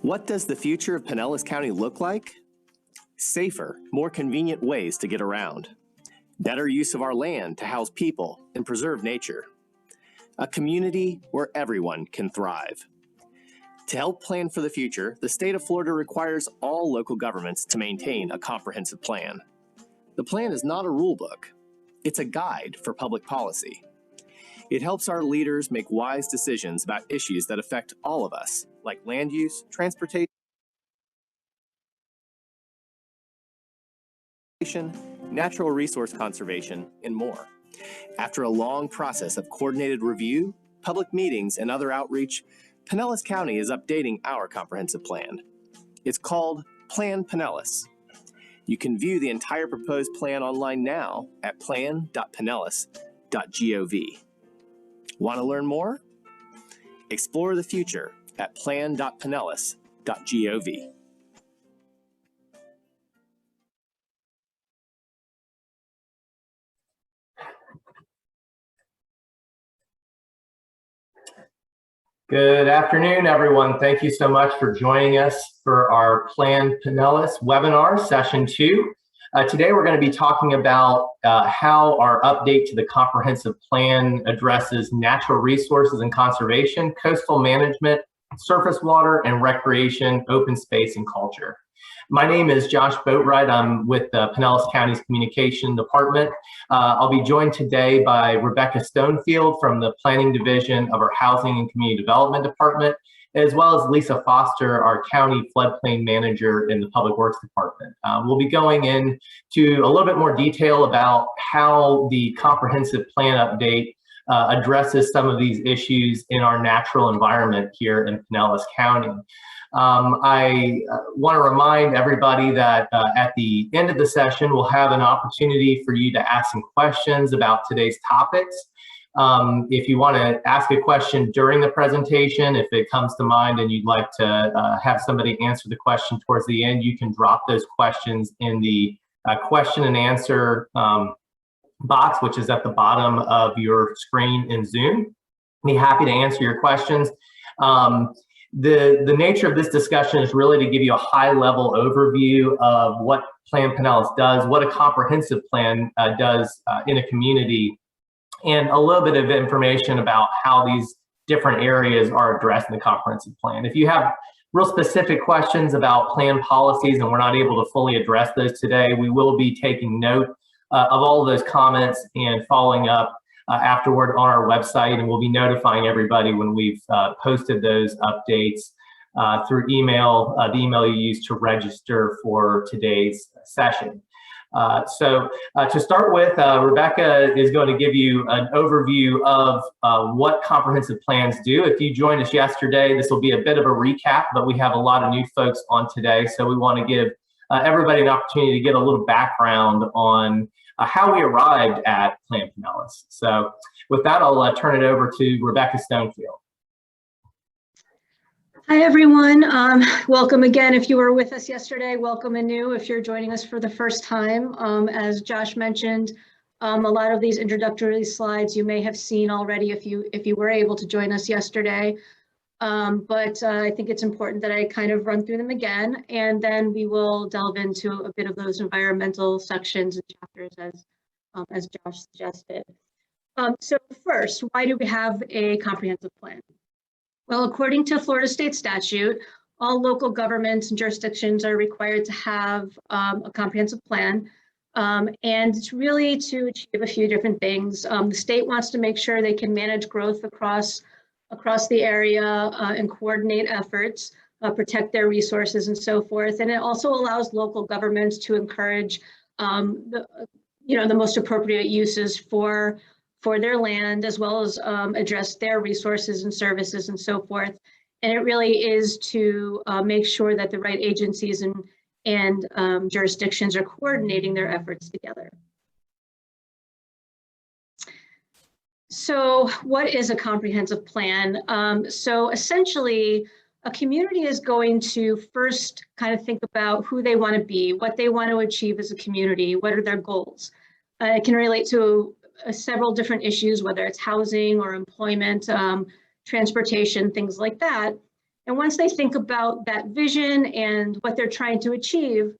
What does the future of Pinellas County look like? Safer, more convenient ways to get around. Better use of our land to house people and preserve nature. A community where everyone can thrive. To help plan for the future, the state of Florida requires all local governments to maintain a comprehensive plan. The plan is not a rule book. It's a guide for public policy. It helps our leaders make wise decisions about issues that affect all of us, like land use, transportation, natural resource conservation, and more. After a long process of coordinated review, public meetings, and other outreach, Pinellas County is updating our comprehensive plan. It's called PLANPinellas. You can view the entire proposed plan online now at plan.pinellas.gov. Want to learn more? Explore the future at plan.pinellas.gov. Good afternoon, everyone. Thank you so much for joining us for our PLANPinellas webinar, session 2. Today, we're going to be talking about how our update to the comprehensive plan addresses natural resources and conservation, coastal management, surface water and recreation, open space, and culture. My name is Josh Boatwright. I'm with Pinellas County's Communication Department. I'll be joined today by Rebecca Stonefield from the Planning Division of our Housing and Community Development Department, as well as Lisa Foster, our County Floodplain Manager in the Public Works Department. We'll be going into a little bit more detail about how the comprehensive plan update addresses some of these issues in our natural environment here in Pinellas County. I want to remind everybody that at the end of the session, we'll have an opportunity for you to ask some questions about today's topics. If you want to ask a question during the presentation, if it comes to mind and you'd like to have somebody answer the question towards the end, you can drop those questions in the question and answer box, which is at the bottom of your screen in Zoom. I'd be happy to answer your questions. The nature of this discussion is really to give you a high-level overview of what PLANPinellas does, what a comprehensive plan does in a community, and a little bit of information about how these different areas are addressed in the comprehensive plan. If you have real specific questions about plan policies and we're not able to fully address those today, we will be taking note of all of those comments and following up afterward on our website, and we'll be notifying everybody when we've posted those updates through email, the email you use to register for today's session. So to start with, Rebecca is going to give you an overview of what comprehensive plans do. If you joined us yesterday, this will be a bit of a recap, but we have a lot of new folks on today, so we want to give everybody an opportunity to get a little background on how we arrived at PLANPinellas. So with that, I'll turn it over to Rebecca Stonefield. Hi, everyone. Welcome again. If you were with us yesterday, welcome anew if you're joining us for the first time. As Josh mentioned, a lot of these introductory slides you may have seen already if you were able to join us yesterday. But I think it's important that I kind of run through them again, and then we will delve into a bit of those environmental sections and chapters as Josh suggested. So first, why do we have a comprehensive plan? Well, according to Florida state statute, all local governments and jurisdictions are required to have a comprehensive plan. And it's really to achieve a few different things. The state wants to make sure they can manage growth across the area and coordinate efforts, protect their resources and so forth. And it also allows local governments to encourage the most appropriate uses for their land, as well as address their resources and services and so forth. And it really is to make sure that the right agencies and jurisdictions are coordinating their efforts together. So what is a comprehensive plan? So essentially, a community is going to first kind of think about who they want to be, what they want to achieve as a community, what are their goals. It can relate to several different issues, whether it's housing or employment, transportation, things like that. And once they think about that vision and what they're trying to achieve,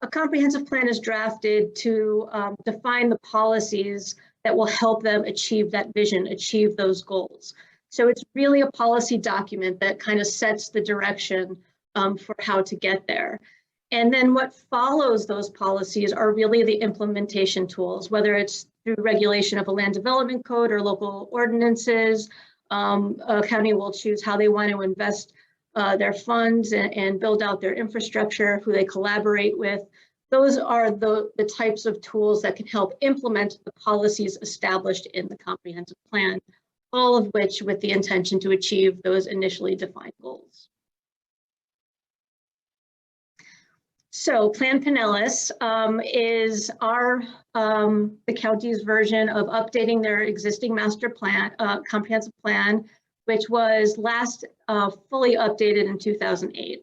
a comprehensive plan is drafted to define the policies that will help them achieve that vision, achieve those goals. So it's really a policy document that kind of sets the direction for how to get there. And then what follows those policies are really the implementation tools, whether it's through regulation of a land development code or local ordinances. A county will choose how they want to invest their funds and build out their infrastructure, who they collaborate with. Those are the types of tools that can help implement the policies established in the comprehensive plan, all of which with the intention to achieve those initially defined goals. So Plan Pinellas is the county's version of updating their existing master plan, comprehensive plan, which was last fully updated in 2008.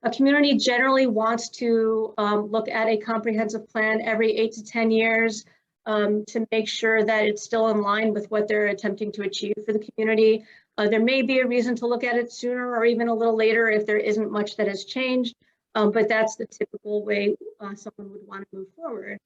A community generally wants to look at a comprehensive plan every 8 to 10 years to make sure that it's still in line with what they're attempting to achieve for the community. There may be a reason to look at it sooner or even a little later if there isn't much that has changed, but that's the typical way someone would want to move forward.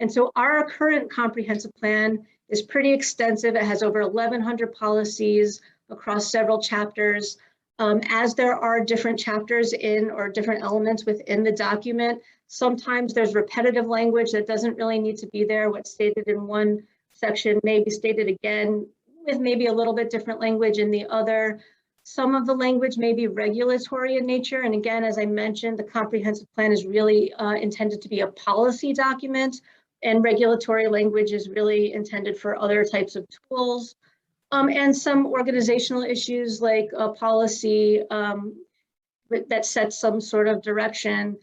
And so our current comprehensive plan is pretty extensive. It has over 1,100 policies across several chapters. As there are different chapters in or different elements within the document, sometimes there's repetitive language that doesn't really need to be there. What's stated in one section may be stated again with maybe a little bit different language in the other. Some of the language may be regulatory in nature. And again, as I mentioned, the comprehensive plan is really intended to be a policy document, and regulatory language is really intended for other types of tools. And some organizational issues like a policy that sets some sort of direction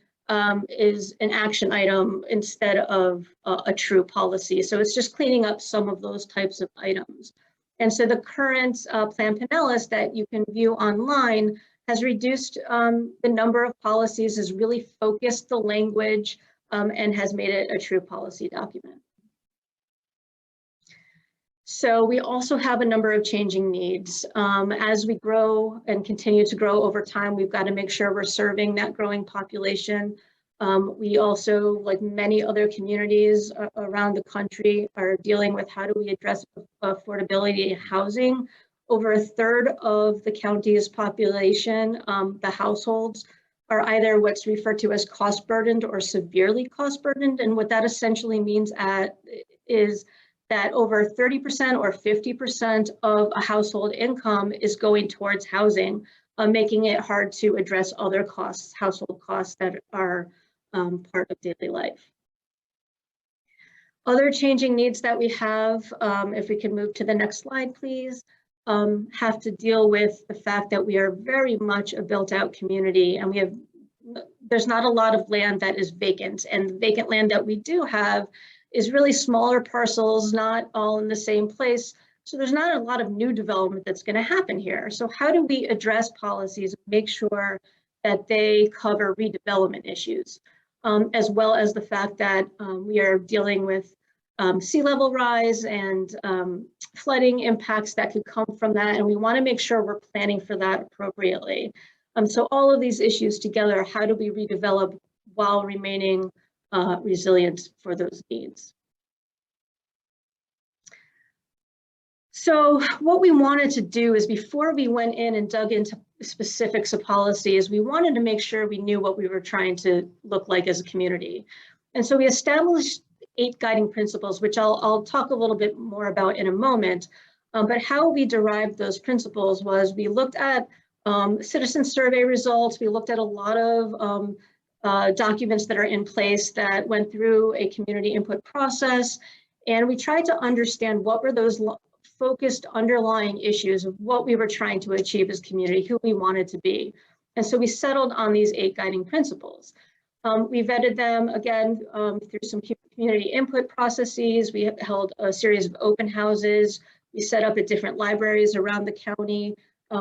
is an action item instead of a true policy. So it's just cleaning up some of those types of items. And so the current Plan Pinellas that you can view online has reduced the number of policies, has really focused the language, and has made it a true policy document. So we also have a number of changing needs. As we grow and continue to grow over time, we've got to make sure we're serving that growing population. We also, like many other communities around the country, are dealing with how do we address affordability housing. Over a third of the county's population, the households, are either what's referred to as cost burdened or severely cost burdened. And what that essentially means is that over 30% or 50% of a household income is going towards housing, making it hard to address other costs, household costs that are part of daily life. Other changing needs that we have, if we can move to the next slide, please, have to deal with the fact that we are very much a built out community, and there's not a lot of land that is vacant, and the vacant land that we do have is really smaller parcels, not all in the same place. So there's not a lot of new development that's going to happen here. So how do we address policies and make sure that they cover redevelopment issues, as well as the fact that we are dealing with sea level rise and flooding impacts that could come from that. And we want to make sure we're planning for that appropriately. So all of these issues together, how do we redevelop while remaining resilient for those needs? So what we wanted to do is, before we went in and dug into specifics of policies, we wanted to make sure we knew what we were trying to look like as a community. And so we established 8 guiding principles, which I'll talk a little bit more about in a moment. But how we derived those principles was we looked at citizen survey results. We looked at a lot of documents that are in place that went through a community input process. And we tried to understand what were those focused underlying issues of what we were trying to achieve as a community, who we wanted to be. And so we settled on these 8 guiding principles. We vetted them again through some community input processes. We held a series of open houses. We set up at different libraries around the county.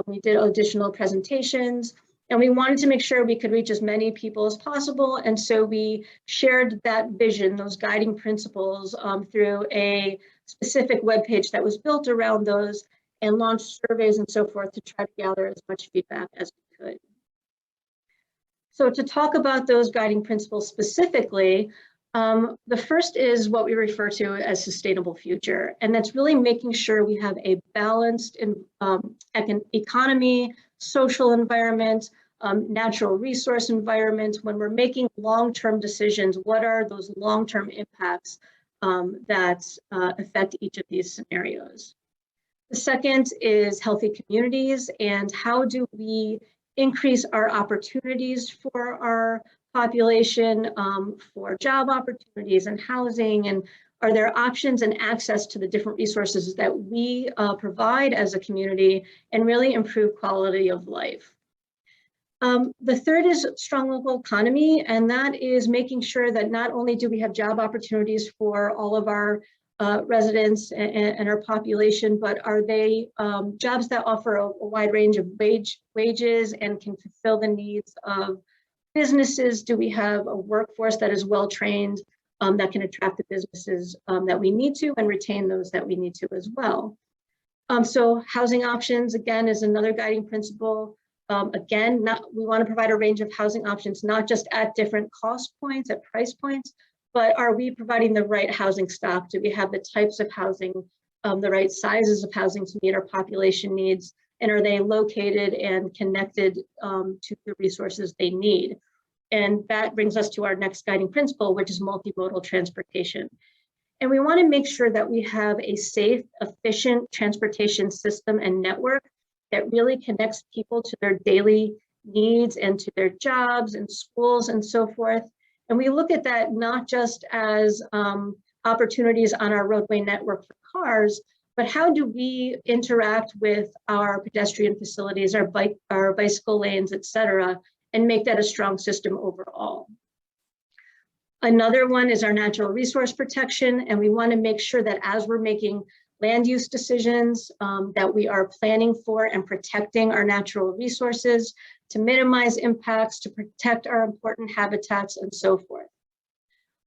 We did additional presentations, and we wanted to make sure we could reach as many people as possible. And so we shared that vision, those guiding principles, through a specific webpage that was built around those, and launched surveys and so forth to try to gather as much feedback as we could. So to talk about those guiding principles specifically, the first is what we refer to as sustainable future. And that's really making sure we have a balanced economy, social environment, natural resource environment. When we're making long-term decisions, what are those long-term impacts that affect each of these scenarios? The second is healthy communities, and how do we increase our opportunities for our population, for job opportunities and housing, and are there options and access to the different resources that we provide as a community and really improve quality of life. The third is strong local economy, and that is making sure that not only do we have job opportunities for all of our residents and our population, but are they jobs that offer a wide range of wages and can fulfill the needs of businesses? Do we have a workforce that is well trained, that can attract the businesses that we need to and retain those that we need to as well? So housing options, again, is another guiding principle. Again, we want to provide a range of housing options, not just at different cost points, at price points, but are we providing the right housing stock? Do we have the types of housing, the right sizes of housing to meet our population needs? And are they located and connected to the resources they need? And that brings us to our next guiding principle, which is multimodal transportation. And we want to make sure that we have a safe, efficient transportation system and network that really connects people to their daily needs and to their jobs and schools and so forth. And we look at that not just as opportunities on our roadway network for cars, but how do we interact with our pedestrian facilities, our bicycle lanes, et cetera, and make that a strong system overall. Another one is our natural resource protection, and we want to make sure that as we're making land use decisions, that we are planning for and protecting our natural resources to minimize impacts, to protect our important habitats, and so forth.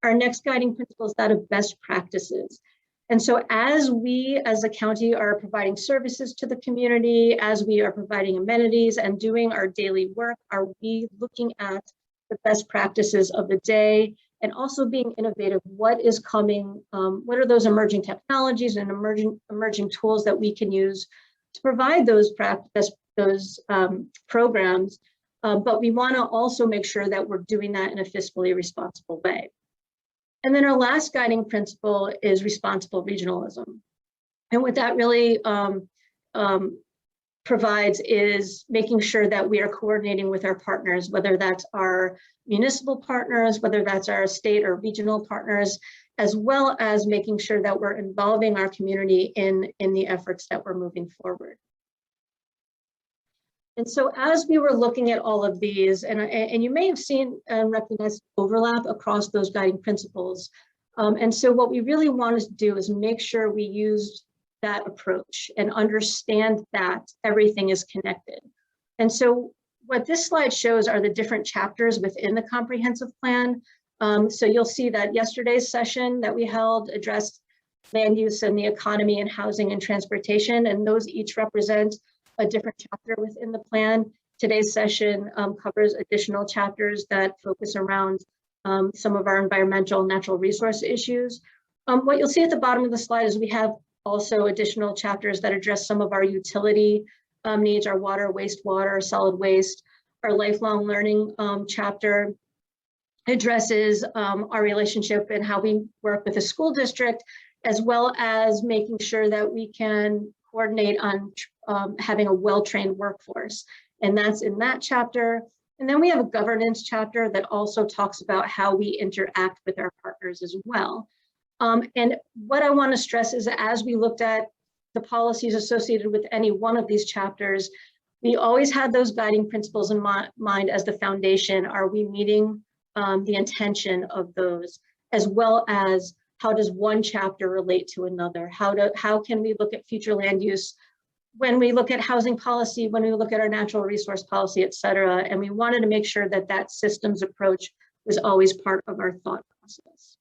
Our next guiding principle is that of best practices. And so as we as a county are providing services to the community, as we are providing amenities and doing our daily work, are we looking at the best practices of the day and also being innovative? What is coming? What are those emerging technologies and emerging tools that we can use to provide those programs? But we want to also make sure that we're doing that in a fiscally responsible way. And then our last guiding principle is responsible regionalism. And what that really provides is making sure that we are coordinating with our partners, whether that's our municipal partners, whether that's our state or regional partners, as well as making sure that we're involving our community in the efforts that we're moving forward. And so as we were looking at all of these, and you may have seen and recognized overlap across those guiding principles. And so what we really wanted to do is make sure we used that approach and understand that everything is connected. And so what this slide shows are the different chapters within the comprehensive plan. So you'll see that yesterday's session that we held addressed land use and the economy and housing and transportation, and those each represent a different chapter within the plan. Today's session covers additional chapters that focus around some of our environmental and natural resource issues. What you'll see at the bottom of the slide is we have also additional chapters that address some of our utility needs, our water, wastewater, solid waste. Our lifelong learning chapter addresses our relationship and how we work with the school district, as well as making sure that we can coordinate on having a well-trained workforce. And that's in that chapter. And then we have a governance chapter that also talks about how we interact with our partners as well. And what I want to stress is that as we looked at the policies associated with any one of these chapters, we always had those guiding principles in mind as the foundation. Are we meeting the intention of those, as well as how does one chapter relate to another? How can we look at future land use when we look at housing policy, when we look at our natural resource policy, et cetera? And we wanted to make sure that that systems approach was always part of our thought process.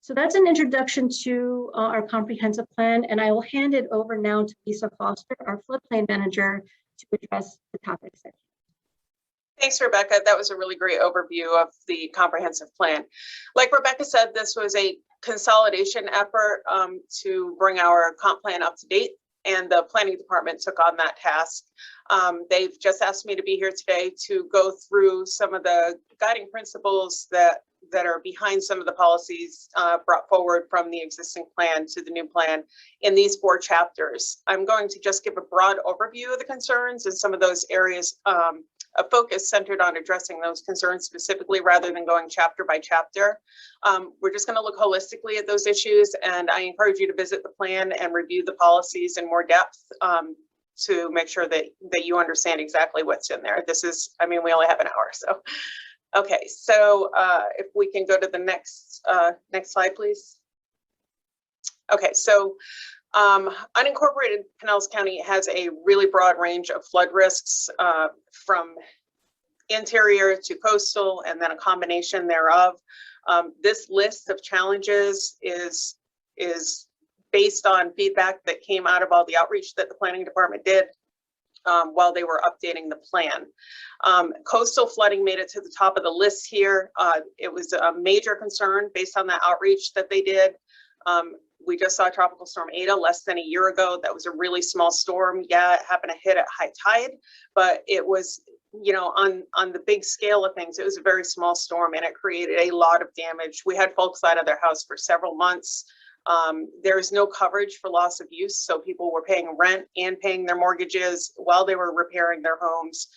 So that's an introduction to our comprehensive plan, and I will hand it over now to Lisa Foster, our floodplain manager, to address the topic section. Thanks, Rebecca. That was a really great overview of the comprehensive plan. Like Rebecca said, this was a consolidation effort to bring our comp plan up to date, and the planning department took on that task. They've just asked me to be here today to go through some of the guiding principles that are behind some of the policies brought forward from the existing plan to the new plan in these 4 chapters. I'm going to just give a broad overview of the concerns and some of those areas of focus centered on addressing those concerns specifically rather than going chapter by chapter. We're just going to look holistically at those issues, and I encourage you to visit the plan and review the policies in more depth to make sure that you understand exactly what's in there. This is, I mean, we only have an hour, so. Okay, so if we can go to the next slide, please. Okay, so unincorporated Pinellas County has a really broad range of flood risks from interior to coastal and then a combination thereof. This list of challenges is based on feedback that came out of all the outreach that the planning department did while they were updating the plan. Coastal flooding made it to the top of the list here. It was a major concern based on the outreach that they did. We just saw Tropical Storm Ada less than a year ago. That was a really small storm. Yeah, it happened to hit at high tide, but it was, you know, on the big scale of things, it was a very small storm and it created a lot of damage. We had folks out of their house for several months. There is no coverage for loss of use, so people were paying rent and paying their mortgages while they were repairing their homes.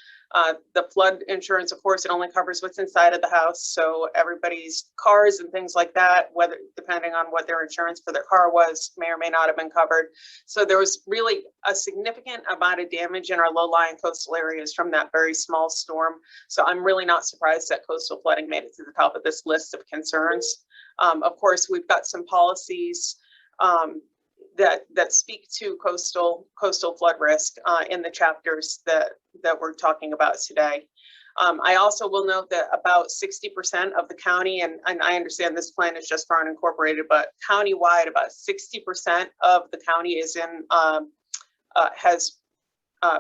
The flood insurance, of course, it only covers what's inside of the house, so everybody's cars and things like that, whether depending on what their insurance for their car was, may or may not have been covered. So there was really a significant amount of damage in our low-lying coastal areas from that very small storm. So I'm really not surprised that coastal flooding made it to the top of this list of concerns. Of course, we've got some policies that speak to coastal flood risk in the chapters that we're talking about today. I also will note that about 60% of the county, and I understand this plan is just for unincorporated, but countywide, about 60% of the county is in has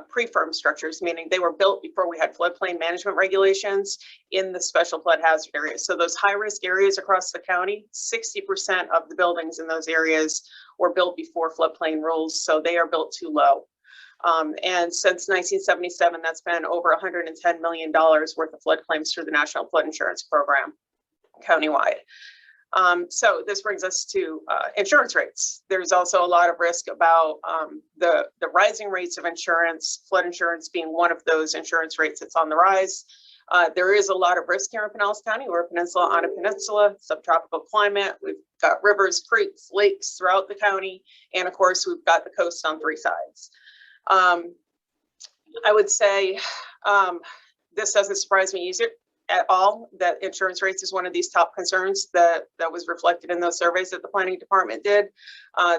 pre-firm structures, meaning they were built before we had floodplain management regulations in the special flood hazard areas. So those high-risk areas across the county, 60% of the buildings in those areas were built before floodplain rules, so they are built too low. And since 1977, that's been over $110 million worth of flood claims through the National Flood Insurance Program countywide. So this brings us to insurance rates. There's also a lot of risk about the rising rates of insurance, flood insurance being one of those insurance rates that's on the rise. There is a lot of risk here in Pinellas County. We're a peninsula on a peninsula, subtropical climate. We've got rivers, creeks, lakes throughout the county. And of course, we've got the coast on 3 sides. I would say this doesn't surprise me either at all, that insurance rates is one of these top concerns that was reflected in those surveys that the planning department did.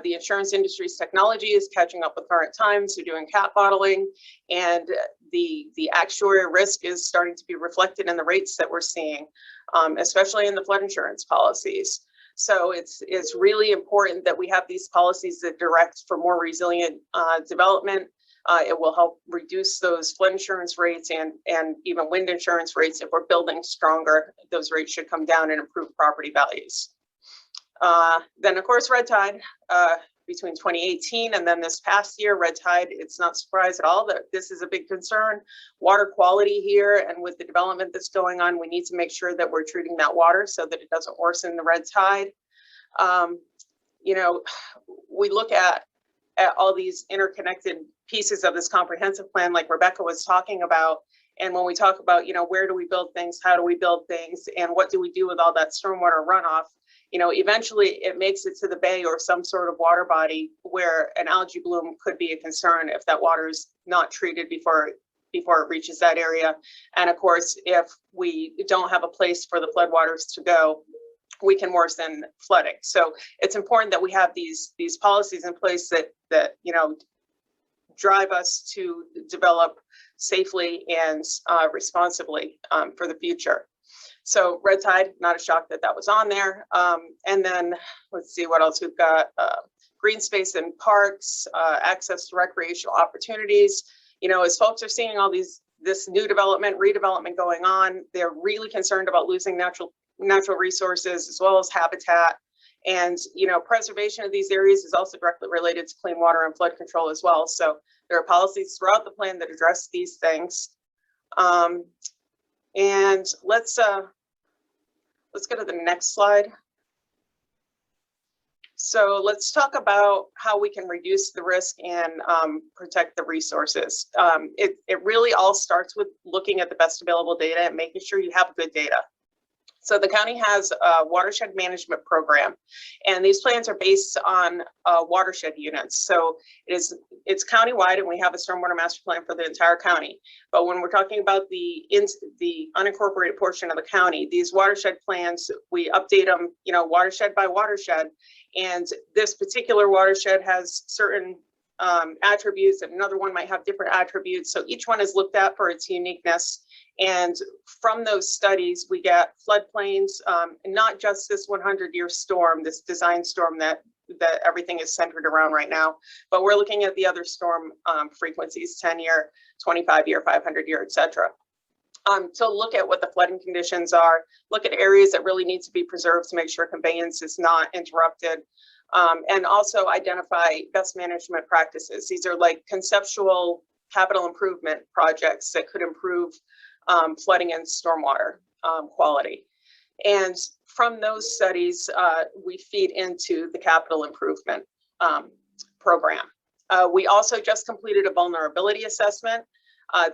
The insurance industry's technology is catching up with current times. They're doing cat modeling, and the actuarial risk is starting to be reflected in the rates that we're seeing, especially in the flood insurance policies. So it's really important that we have these policies that direct for more resilient development. It will help reduce those flood insurance rates and even wind insurance rates. If we're building stronger, those rates should come down and improve property values. Then of course, red tide, between 2018 and then this past year, red tide, it's not a surprise at all that this is a big concern. Water quality here, and with the development that's going on, we need to make sure that we're treating that water so that it doesn't worsen the red tide. You know, we look at all these interconnected pieces of this comprehensive plan, like Rebecca was talking about. And when we talk about, you know, where do we build things, how do we build things, and what do we do with all that stormwater runoff, you know, eventually it makes it to the bay or some sort of water body where an algae bloom could be a concern if that water is not treated before it reaches that area. And of course, if we don't have a place for the floodwaters to go, we can worsen flooding. So it's important that we have these policies in place that you know, drive us to develop safely and responsibly for the future. So red tide, not a shock that was on there. And then let's see what else we've got. Green space and parks, access to recreational opportunities. You know, as folks are seeing all these this new development, redevelopment going on. They're really concerned about losing natural resources as well as habitat. And, you know, preservation of these areas is also directly related to clean water and flood control as well. So there are policies throughout the plan that address these things. And let's go to the next slide. So let's talk about how we can reduce the risk and protect the resources. It really all starts with looking at the best available data and making sure you have good data. So the county has a watershed management program, and these plans are based on watershed units. So it's countywide, and we have a stormwater master plan for the entire county. But when we're talking about the unincorporated portion of the county, these watershed plans, we update them, you know, watershed by watershed. And this particular watershed has certain attributes, and another one might have different attributes. So each one is looked at for its uniqueness. And from those studies, we get floodplains, not just this 100-year storm, this design storm that everything is centered around right now, but we're looking at the other storm frequencies, 10-year, 25-year, 500-year, et cetera. To look at what the flooding conditions are, look at areas that really need to be preserved to make sure conveyance is not interrupted, and also identify best management practices. These are like conceptual capital improvement projects that could improve flooding and stormwater quality. And from those studies, we feed into the capital improvement program. We also just completed a vulnerability assessment.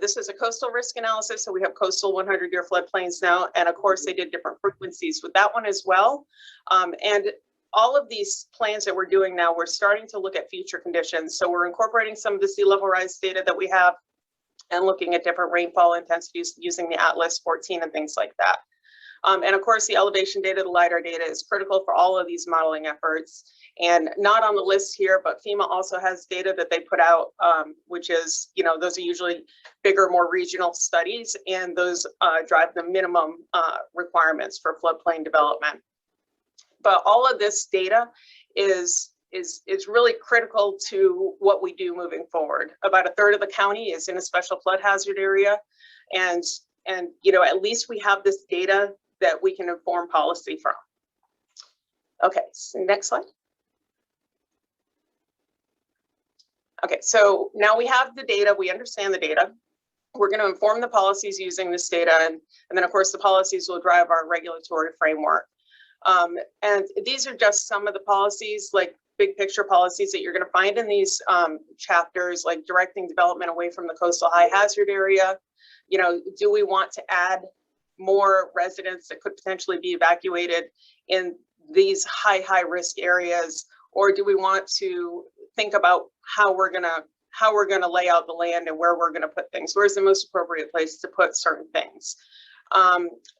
This is a coastal risk analysis, so we have coastal 100-year floodplains now, and of course they did different frequencies with that one as well. And all of these plans that we're doing now, we're starting to look at future conditions. So we're incorporating some of the sea level rise data that we have and looking at different rainfall intensities using the Atlas 14 and things like that. And of course, the elevation data, the LIDAR data is critical for all of these modeling efforts. And not on the list here, but FEMA also has data that they put out, which is, you know, those are usually bigger, more regional studies, and those drive the minimum requirements for floodplain development. But all of this data is really critical to what we do moving forward. About 1/3 of the county is in a special flood hazard area, and you know, at least we have this data that we can inform policy from. Okay, so next slide. Okay, so now we have the data, we understand the data. We're going to inform the policies using this data, and then of course the policies will drive our regulatory framework. And these are just some of the policies, like big picture policies that you're going to find in these chapters, like directing development away from the coastal high hazard area. You know, do we want to add more residents that could potentially be evacuated in these high risk areas, or do we want to think about how we're gonna lay out the land and where we're gonna put things? Where's the most appropriate place to put certain things?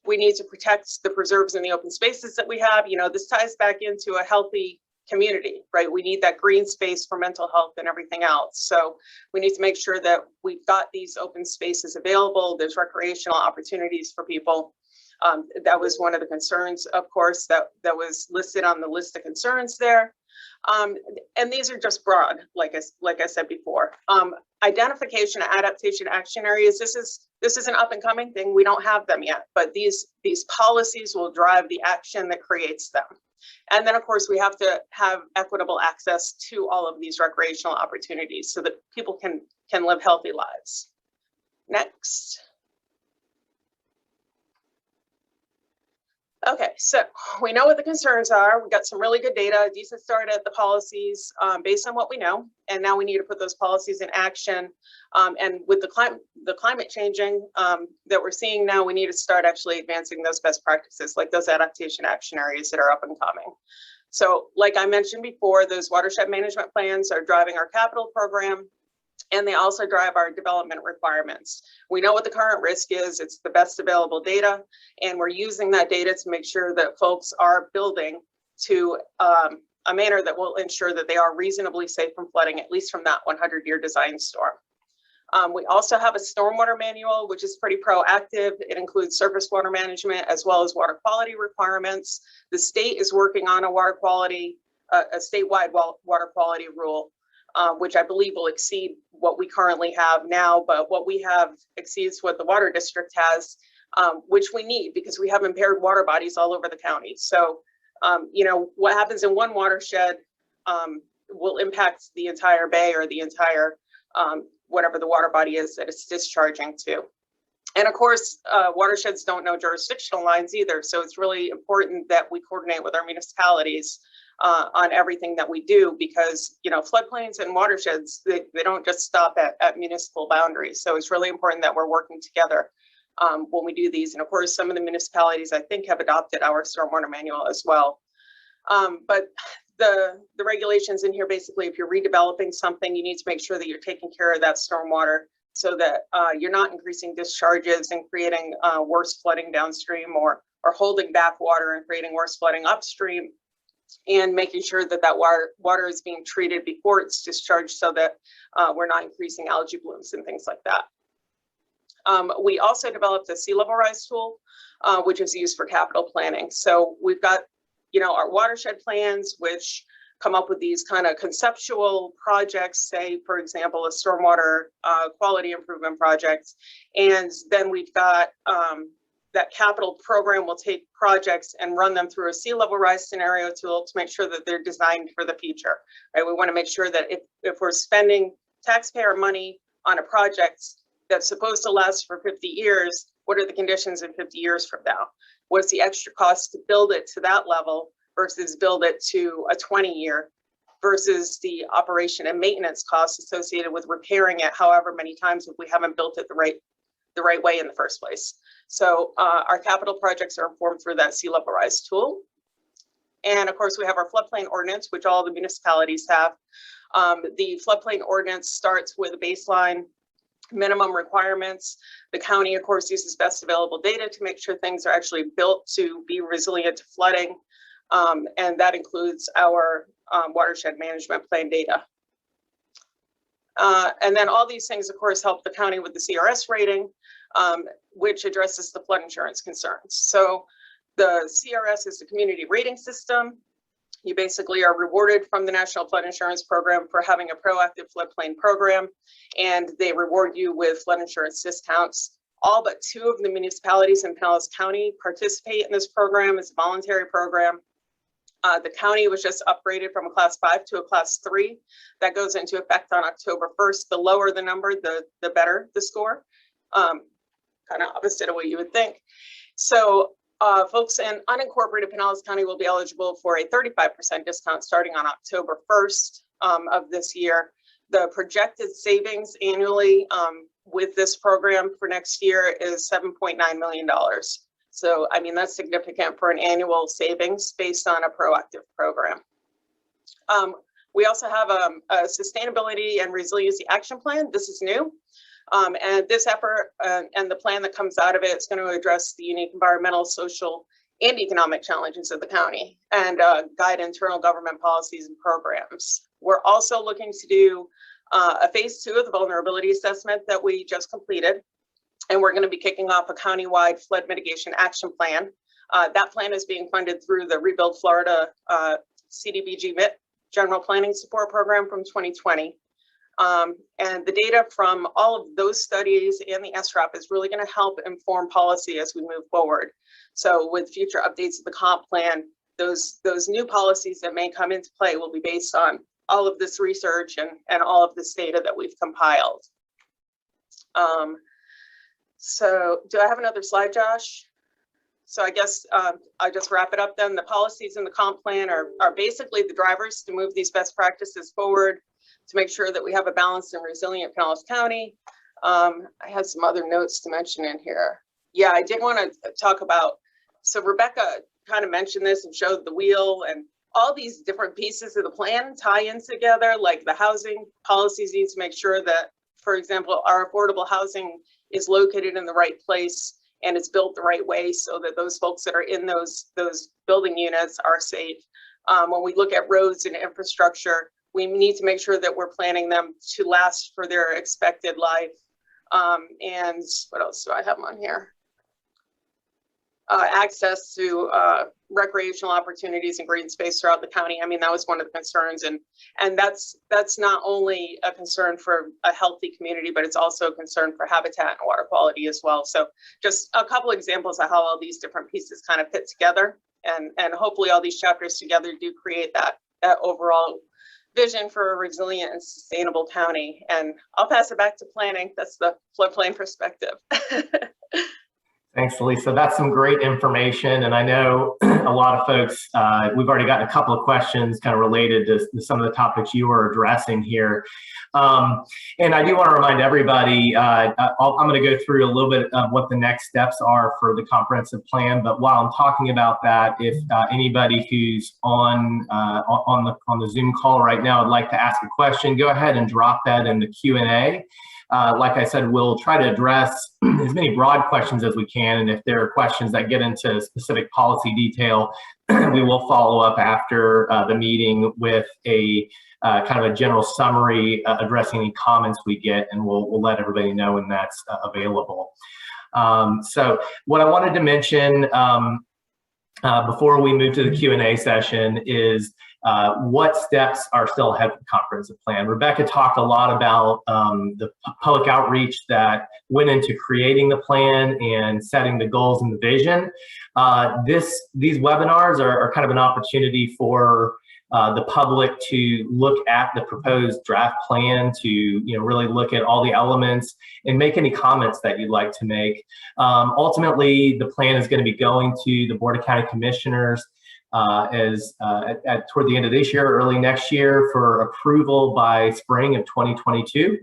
We need to protect the preserves and the open spaces that we have. You know, this ties back into a healthy community, right? We need that green space for mental health and everything else. So we need to make sure that we've got these open spaces available. There's recreational opportunities for people. That was one of the concerns, of course, that was listed on the list of concerns there. And these are just broad, like I said before. Identification and adaptation action areas. This is an up and coming thing. We don't have them yet, but these policies will drive the action that creates them. And then of course we have to have equitable access to all of these recreational opportunities so that people can live healthy lives. Next. Okay, so we know what the concerns are. We got some really good data, a decent start at the policies based on what we know, and now we need to put those policies in action. And with the climate changing that we're seeing now, we need to start actually advancing those best practices, like those adaptation action areas that are up and coming. So, like I mentioned before, those watershed management plans are driving our capital program, and they also drive our development requirements. We know what the current risk is. It's the best available data, and we're using that data to make sure that folks are building to a manner that will ensure that they are reasonably safe from flooding, at least from that 100-year design storm. We also have a stormwater manual, which is pretty proactive. It includes surface water management as well as water quality requirements. The state is working on a water quality, a statewide water quality rule. which I believe will exceed what we currently have now, but what we have exceeds what the water district has, which we need because we have impaired water bodies all over the county. So, you know, what happens in one watershed will impact the entire bay or the entire, whatever the water body is that it's discharging to. And of course, watersheds don't know jurisdictional lines either. So it's really important that we coordinate with our municipalities on everything that we do, because, you know, floodplains and watersheds, they don't just stop at municipal boundaries. So it's really important that we're working together when we do these. And of course, some of the municipalities, I think, have adopted our stormwater manual as well. But the regulations in here, basically, if you're redeveloping something, you need to make sure that you're taking care of that stormwater so that you're not increasing discharges and creating worse flooding downstream, or holding back water and creating worse flooding upstream, and making sure that that water is being treated before it's discharged so that we're not increasing algae blooms and things like that. We also developed a sea level rise tool, which is used for capital planning. So we've got, you know, our watershed plans, which come up with these kind of conceptual projects, say, for example, a stormwater quality improvement project. And then we've got that capital program will take projects and run them through a sea level rise scenario tool to make sure that they're designed for the future, right? We want to make sure that if we're spending taxpayer money on a project that's supposed to last for 50 years, what are the conditions in 50 years from now? What's the extra cost to build it to that level versus build it to a 20-year, versus the operation and maintenance costs associated with repairing it however many times if we haven't built it the right way in the first place. So our capital projects are informed through that sea level rise tool. And of course, we have our floodplain ordinance, which all the municipalities have. The floodplain ordinance starts with a baseline minimum requirements. The county, of course, uses best available data to make sure things are actually built to be resilient to flooding. And that includes our watershed management plan data. And then all these things, of course, help the county with the CRS rating, which addresses the flood insurance concerns. So the CRS is the community rating system. You basically are rewarded from the National Flood Insurance Program for having a proactive floodplain program, and they reward you with flood insurance discounts. All but 2 of the municipalities in Pinellas County participate in this program. It's a voluntary program. The county was just upgraded from a class 5 to a class 3. That goes into effect on October 1st. The lower the number, the better the score. Kind of opposite of what you would think. So folks in unincorporated Pinellas County will be eligible for a 35% discount starting on October 1st of this year. The projected savings annually with this program for next year is $7.9 million. So, I mean, that's significant for an annual savings based on a proactive program. We also have a sustainability and resiliency action plan. This is new. And this effort and the plan that comes out of it is going to address the unique environmental, social, and economic challenges of the county and guide internal government policies and programs. We're also looking to do a phase 2 of the vulnerability assessment that we just completed. And we're going to be kicking off a countywide flood mitigation action plan. That plan is being funded through the Rebuild Florida CDBG MIT General Planning Support Program from 2020. And the data from all of those studies and the SRAP is really going to help inform policy as we move forward. So with future updates of the comp plan, those new policies that may come into play will be based on all of this research and all of this data that we've compiled. So do I have another slide, Josh? So I guess I'll just wrap it up then. The policies in the comp plan are basically the drivers to move these best practices forward, to make sure that we have a balanced and resilient Pinellas County. I had some other notes to mention in here. Yeah, I did want to talk about, so Rebecca kind of mentioned this and showed the wheel, and all these different pieces of the plan tie in together, like the housing policies need to make sure that, for example, our affordable housing is located in the right place and it's built the right way so that those folks that are in those building units are safe. When we look at roads and infrastructure, we need to make sure that we're planning them to last for their expected life. And what else do I have on here? Access to recreational opportunities and green space throughout the county. I mean, that was one of the concerns, and that's not only a concern for a healthy community, but it's also a concern for habitat and water quality as well. So just a couple examples of how all these different pieces kind of fit together, and hopefully all these chapters together do create that overall vision for a resilient and sustainable county. And I'll pass it back to planning. That's the floodplain perspective. Thanks, Lisa. That's some great information. And I know a lot of folks, we've already gotten a couple of questions kind of related to some of the topics you were addressing here. And I do want to remind everybody, I'm going to go through a little bit of what the next steps are for the comprehensive plan. But while I'm talking about that, if anybody who's on the Zoom call right now would like to ask a question, go ahead and drop that in the Q&A. Like I said, we'll try to address as many broad questions as we can, and if there are questions that get into specific policy detail, we will follow up after the meeting with a kind of a general summary addressing any comments we get, and we'll let everybody know when that's available. So what I wanted to mention before we move to the Q&A session is what steps are still ahead of the comprehensive plan. Rebecca talked a lot about the public outreach that went into creating the plan and setting the goals and the vision. These webinars are kind of an opportunity for the public to look at the proposed draft plan, to really look at all the elements and make any comments that you'd like to make. Ultimately, the plan is going to be going to the Board of County Commissioners toward the end of this year, early next year, for approval by spring of 2022.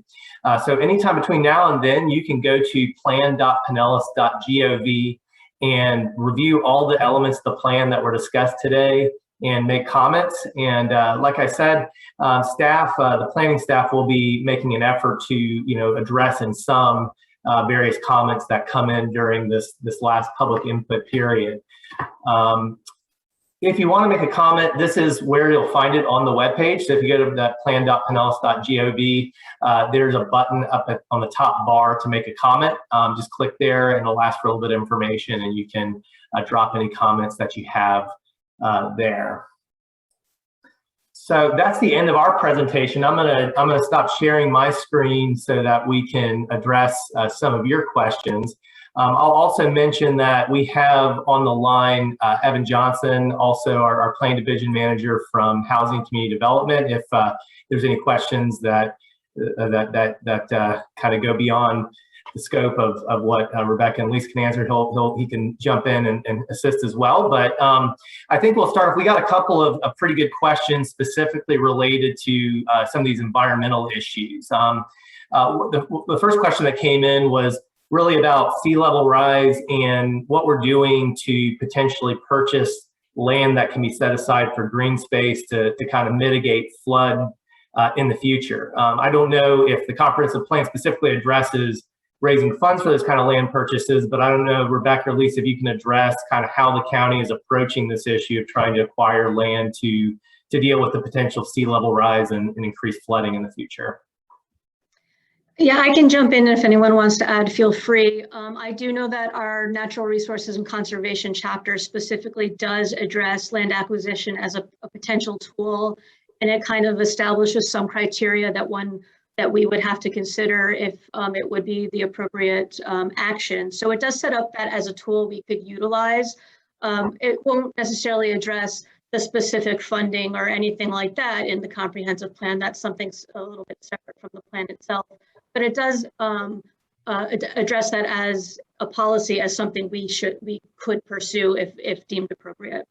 So anytime between now and then, you can go to plan.pinellas.gov and review all the elements of the plan that were discussed today and make comments. And like I said, the planning staff will be making an effort to address in some various comments that come in during this last public input period. If you want to make a comment, this is where you'll find it on the webpage. So if you go to that plan.pinellas.gov, there's a button up on the top bar to make a comment. Just click there and it'll ask for a little bit of information, and you can drop any comments that you have there. So that's the end of our presentation. I'm gonna stop sharing my screen so that we can address some of your questions. I'll also mention that we have on the line Evan Johnson, also our Plan Division Manager from Housing and Community Development. If there's any questions that kind of go beyond the scope of what Rebecca and Lisa can answer, he can jump in and assist as well. But I think we'll start. We got a couple of pretty good questions specifically related to some of these environmental issues. The first question that came in was really about sea level rise and what we're doing to potentially purchase land that can be set aside for green space to kind of mitigate flood in the future. I don't know if the comprehensive plan specifically addresses raising funds for this kind of land purchases, but I don't know, Rebecca or Lisa, if you can address kind of how the county is approaching this issue of trying to acquire land to deal with the potential sea level rise and increased flooding in the future. Yeah, I can jump in if anyone wants to add, feel free. I do know that our Natural Resources and Conservation chapter specifically does address land acquisition as a potential tool, and it kind of establishes some criteria that we would have to consider if it would be the appropriate action. So it does set up that as a tool we could utilize. It won't necessarily address the specific funding or anything like that in the comprehensive plan. That's something a little bit separate from the plan itself. But it does address that as a policy, as something we could pursue if deemed appropriate.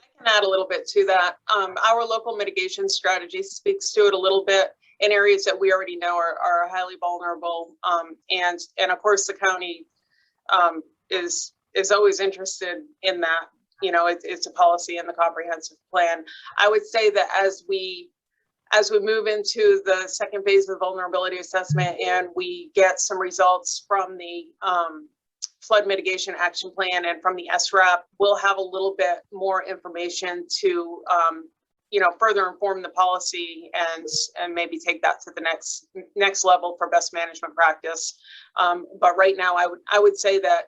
I can add a little bit to that. Our local mitigation strategy speaks to it a little bit in areas that we already know are highly vulnerable. And of course, the county is always interested in that. It's a policy in the comprehensive plan. I would say that as we move into the second phase of the vulnerability assessment and we get some results from the flood mitigation action plan and from the SRAP, we'll have a little bit more information to further inform the policy and maybe take that to the next level for best management practice. But right now, I would say that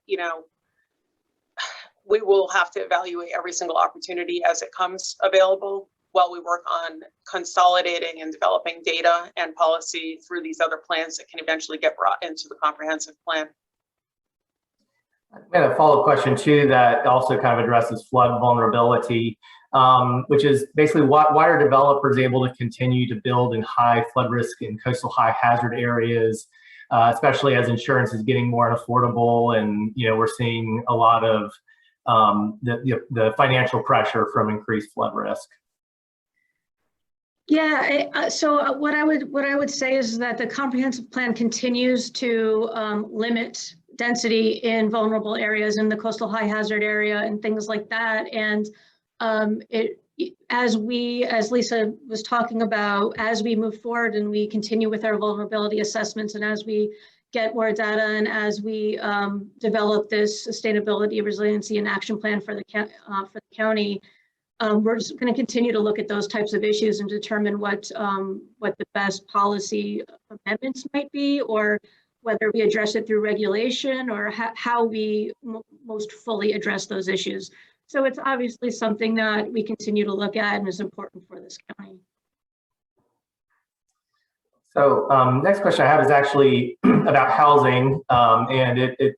we will have to evaluate every single opportunity as it comes available while we work on consolidating and developing data and policy through these other plans that can eventually get brought into the comprehensive plan. I have a follow-up question too that also kind of addresses flood vulnerability, which is basically why are developers able to continue to build in high flood risk and coastal high hazard areas, especially as insurance is getting more unaffordable, and we're seeing a lot of the financial pressure from increased flood risk. Yeah, so what I would say is that the comprehensive plan continues to limit density in vulnerable areas in the coastal high hazard area and things like that. And as Lisa was talking about, as we move forward and we continue with our vulnerability assessments, and as we get more data, and as we develop this sustainability, resiliency, and action plan for the county, we're just going to continue to look at those types of issues and determine what the best policy amendments might be, or whether we address it through regulation, or how we most fully address those issues. So it's obviously something that we continue to look at and is important for this county. So next question I have is actually about housing, and it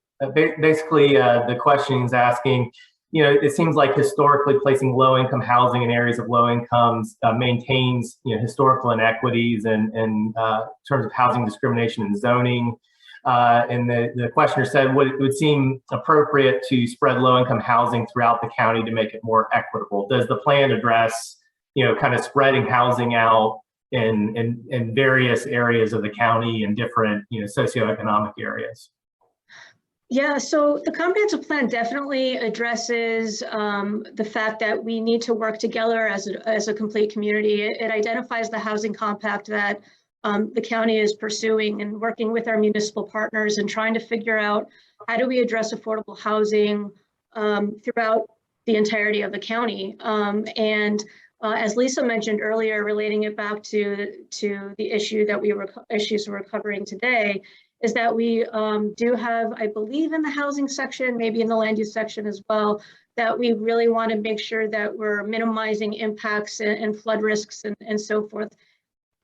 basically the question is asking, it seems like historically placing low-income housing in areas of low incomes maintains historical inequities in terms of housing discrimination and zoning. And the questioner said, it would seem appropriate to spread low-income housing throughout the county to make it more equitable. Does the plan address, kind of spreading housing out in various areas of the county and different, socioeconomic areas? Yeah, so the comprehensive plan definitely addresses the fact that we need to work together as a complete community. It identifies the housing compact that the county is pursuing, and working with our municipal partners and trying to figure out how do we address affordable housing throughout the entirety of the county. As Lisa mentioned earlier, relating it back to the issue that we're covering today, is that we do have, I believe in the housing section, maybe in the land use section as well, that we really want to make sure that we're minimizing impacts and flood risks and so forth,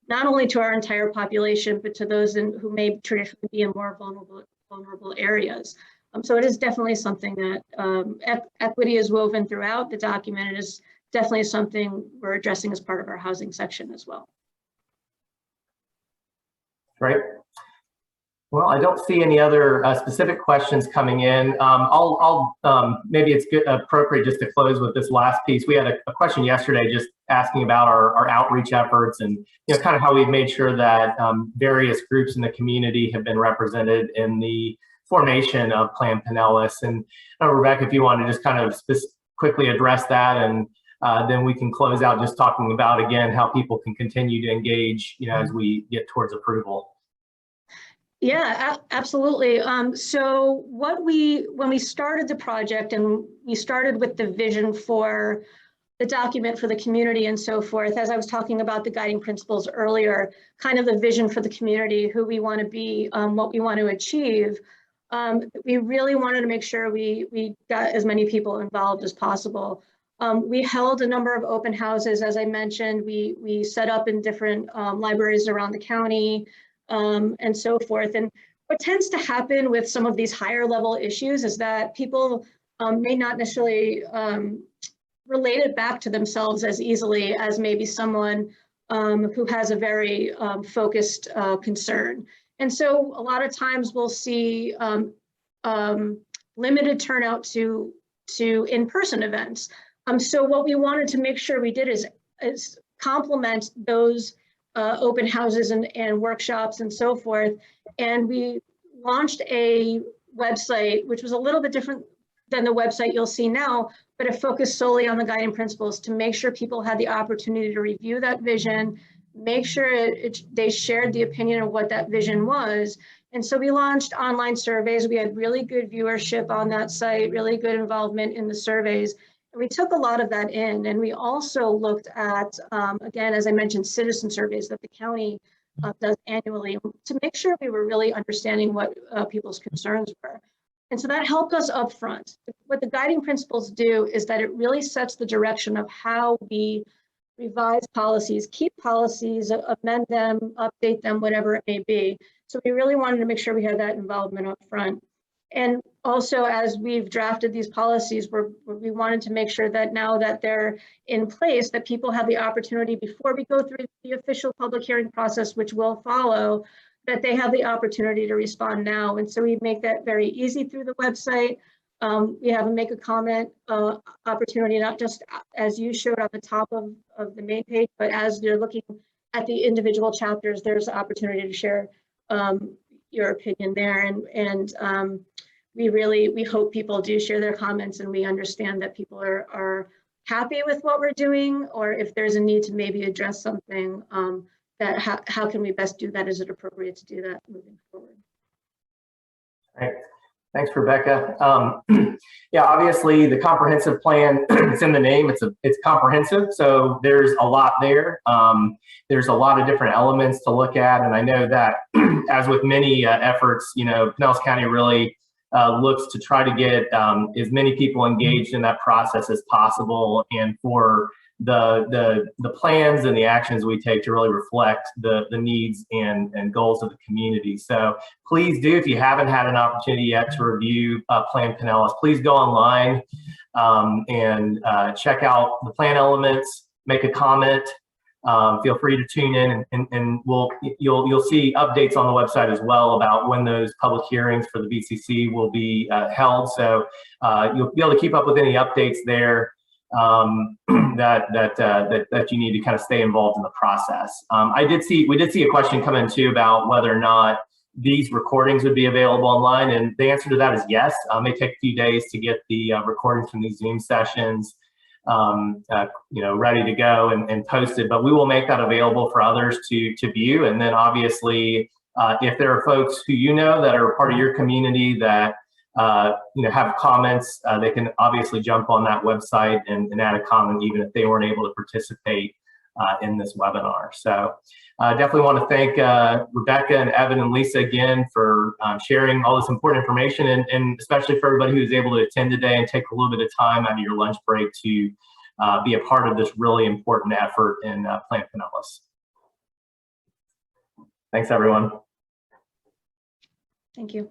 not only to our entire population, but to those who may traditionally be in more vulnerable areas. So it is definitely something that equity is woven throughout the document. It is definitely something we're addressing as part of our housing section as well. Right. Well, I don't see any other specific questions coming in. I'll maybe it's appropriate just to close with this last piece. We had a question yesterday just asking about our outreach efforts, and kind of how we've made sure that various groups in the community have been represented in the formation of Plan Pinellas. And Rebecca, if you want to just kind of quickly address that, and then we can close out just talking about again how people can continue to engage, as we get towards approval. Yeah, absolutely. So when we started the project, and we started with the vision for the document for the community and so forth, as I was talking about the guiding principles earlier, kind of the vision for the community, who we want to be, what we want to achieve, we really wanted to make sure we got as many people involved as possible. We held a number of open houses, as I mentioned. We set up in different libraries around the county, and so forth. And what tends to happen with some of these higher level issues is that people may not necessarily relate it back to themselves as easily as maybe someone who has a very focused concern. And so a lot of times we'll see limited turnout to in-person events. So what we wanted to make sure we did is complement those open houses and workshops and so forth. And we launched a website, which was a little bit different than the website you'll see now, but it focused solely on the guiding principles to make sure people had the opportunity to review that vision, make sure they shared the opinion of what that vision was. And so we launched online surveys. We had really good viewership on that site, really good involvement in the surveys. We took a lot of that in, and we also looked at, again, as I mentioned, citizen surveys that the county does annually to make sure we were really understanding what people's concerns were. And so that helped us up front. What the guiding principles do is that it really sets the direction of how we revise policies, keep policies, amend them, update them, whatever it may be. So we really wanted to make sure we had that involvement up front. And also, as we've drafted these policies, we wanted to make sure that now that they're in place, that people have the opportunity before we go through the official public hearing process, which will follow, that they have the opportunity to respond now. And so we make that very easy through the website. We have a make a comment opportunity, not just as you showed at the top of the main page, but as they're looking at the individual chapters, there's the opportunity to share your opinion there. And we hope people do share their comments, and we understand that people are happy with what we're doing, or if there's a need to maybe address something, that how can we best do that? Is it appropriate to do that moving forward? Right. Thanks, Rebecca. Yeah, obviously the comprehensive plan, it's in the name, it's comprehensive. So there's a lot there. There's a lot of different elements to look at. And I know that as with many efforts, you know, Pinellas County really looks to try to get as many people engaged in that process as possible, and for the plans and the actions we take to really reflect the needs and goals of the community. So please do, if you haven't had an opportunity yet to review Plan Pinellas, please go online and check out the plan elements, make a comment. Feel free to tune in, and you'll see updates on the website as well about when those public hearings for the VCC will be held. So you'll be able to keep up with any updates there that you need to kind of stay involved in the process. We did see a question come in too about whether or not these recordings would be available online, and the answer to that is yes. It may take a few days to get the recordings from these Zoom sessions ready to go and posted, but we will make that available for others to view. And then obviously, if there are folks who you know that are part of your community that have comments, they can obviously jump on that website and add a comment, even if they weren't able to participate in this webinar. So definitely want to thank Rebecca and Evan and Lisa again for sharing all this important information, and especially for everybody who's able to attend today and take a little bit of time out of your lunch break to be a part of this really important effort in Plan Pinellas. Thanks, everyone. Thank you.